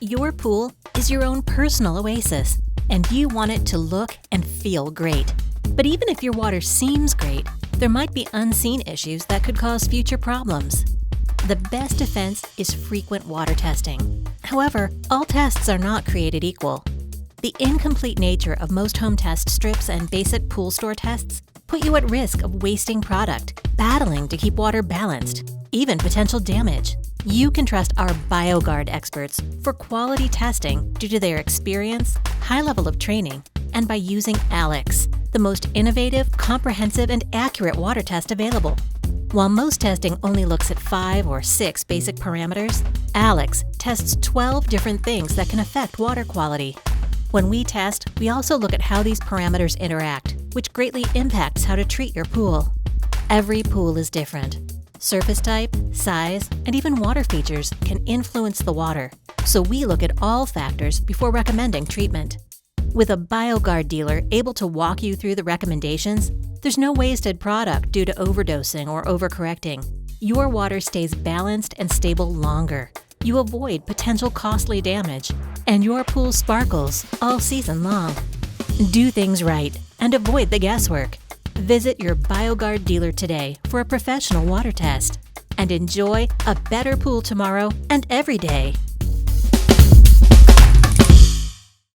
Your pool is your own personal oasis, and you want it to look and feel great. But even if your water seems great, there might be unseen issues that could cause future problems. The best defense is frequent water testing. However, all tests are not created equal. The incomplete nature of most home test strips and basic pool store tests put you at risk of wasting product, battling to keep water balanced, even potential damage. You can trust our BioGuard experts for quality testing due to their experience, high level of training, and by using ALEX, the most innovative, comprehensive, and accurate water test available. While most testing only looks at 5 or 6 basic parameters, ALEX tests 12 different things that can affect water quality. When we test, we also look at how these parameters interact, which greatly impacts how to treat your pool. Every pool is different. Surface type, size, and even water features can influence the water, so we look at all factors before recommending treatment. With a BioGuard dealer able to walk you through the recommendations, there's no wasted product due to overdosing or overcorrecting. Your water stays balanced and stable longer. You avoid potential costly damage, and your pool sparkles all season long. Do things right and avoid the guesswork. Visit your BioGuard dealer today for a professional water test and enjoy a better pool tomorrow and every day.